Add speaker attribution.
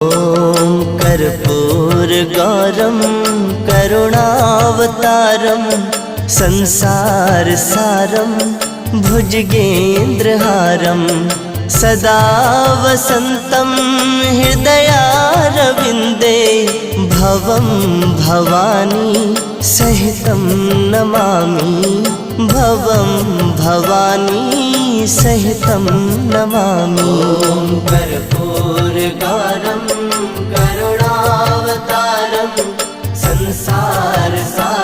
Speaker 1: ॐ कर्पूरगौरं करुणावतारं संसारसारं भुजगेन्द्रहारं सदा वसन्तं हृदयारविन्दे भवं भवानी सहितं नमामि भवं भवानी सहितं नमामि। कर्पूरगौरं करुणावतारं संसारसारं